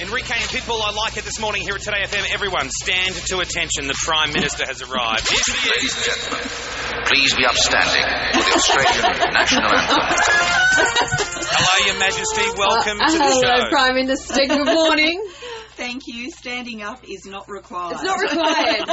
Enrique and Pitbull, I like it this morning here at Today FM. Everyone, stand to attention. The Prime Minister has arrived. Ladies and gentlemen, please be upstanding for the Australian National Anthem. Hello, Your Majesty. Welcome to the show. Hello, Prime Minister. Good morning. Thank you. Standing up is not required. It's not required.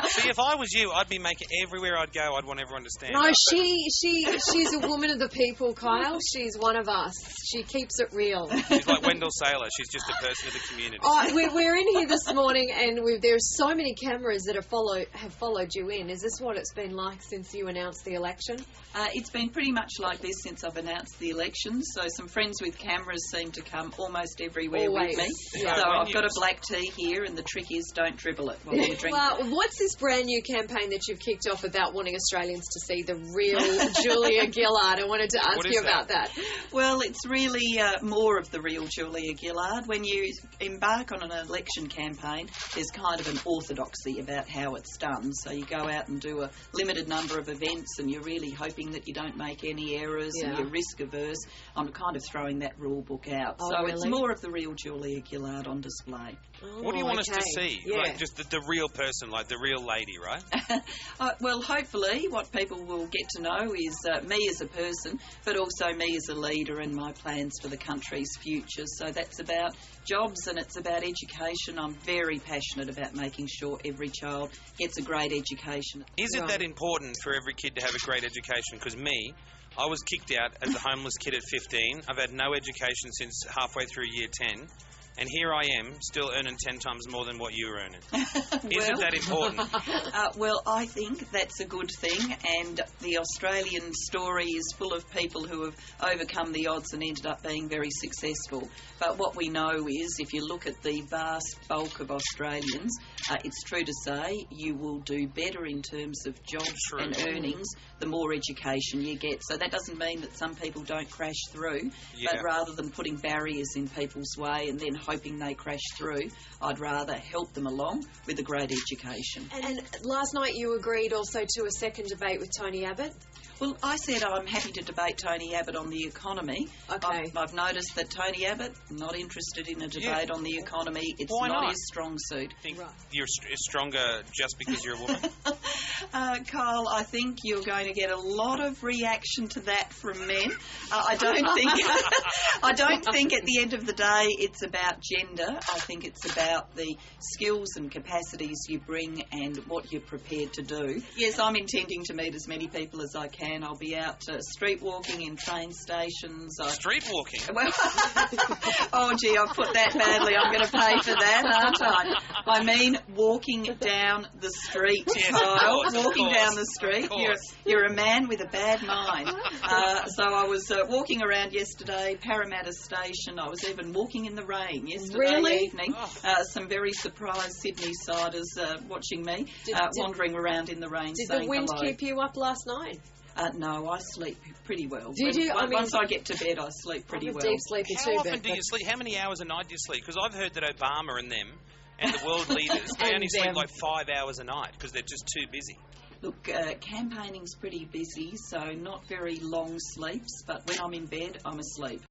See, if I was you, I'd be making everywhere I'd go, I'd want everyone to stand No, up. she's a woman of the people, Kyle. She's one of us. She keeps it real. She's like Wendell Saylor. She's just a person of the community. Oh, we're in here this morning, and there's so many cameras that have followed you in. Is this what it's been like since you announced the election? It's been pretty much like this since I've announced the election. So some friends with cameras seem to come almost everywhere with me. Yeah. So I've got a black tea here, and the trick is don't dribble it while you drink Well, what's this brand new campaign that you've kicked off about wanting Australians to see the real Julia Gillard? I wanted to ask you about that. Well, it's really more of the real Julia Gillard. When you embark on an election campaign, there's kind of an orthodoxy about how it's done. So you go out and do a limited number of events, and you're really hoping that you don't make any errors, and you're risk averse. I'm kind of throwing that rule book out. Oh, so really? It's more of the real Julia Gillard on display. Oh, What do you want us to see? Yeah. Like just the real person, like the real lady, right? Well, hopefully what people will get to know is me as a person, but also me as a leader and my plans for the country's future. So that's about jobs and it's about education. I'm very passionate about making sure every child gets a great education. Is it that important for every kid to have a great education? Because I was kicked out as a homeless kid at 15. I've had no education since halfway through year 10. And here I am, still earning 10 times more than what you were earning. Is it that important? Well, I think that's a good thing, and the Australian story is full of people who have overcome the odds and ended up being very successful. But what we know is, if you look at the vast bulk of Australians, it's true to say you will do better in terms of jobs and earnings the more education you get. So that doesn't mean that some people don't crash through, but rather than putting barriers in people's way and then hoping they crash through, I'd rather help them along with a great education. And last night you agreed also to a second debate with Tony Abbott. Well, I said I'm happy to debate Tony Abbott on the economy. Okay. I've noticed that Tony Abbott, not interested in a debate on the economy. It's Why not? his strong suit. Think you're stronger just because you're a woman? Kyle, I think you're going to get a lot of reaction to that from men. I don't think at the end of the day it's about gender. I think it's about the skills and capacities you bring and what you're prepared to do. Yes, I'm intending to meet as many people as I can. I'll be out street walking in train stations. Street walking? Well, oh gee, I've put that badly. I'm going to pay for that, aren't I? I mean, walking down the street, Kyle. Walking down the street. You're a man with a bad mind. So I was walking around yesterday, Parramatta Station. I was even walking in the rain yesterday evening. Some very surprised Sydney-siders watching me, wandering around in the rain saying hello. Did the wind keep you up last night? No, I sleep pretty well. Once I get to bed, I sleep pretty well. Deep sleeper too. How often do you sleep? How many hours a night do you sleep? Because I've heard that Obama and them and the world leaders, they only sleep like 5 hours a night because they're just too busy. Look, campaigning's pretty busy, so not very long sleeps, but when I'm in bed, I'm asleep.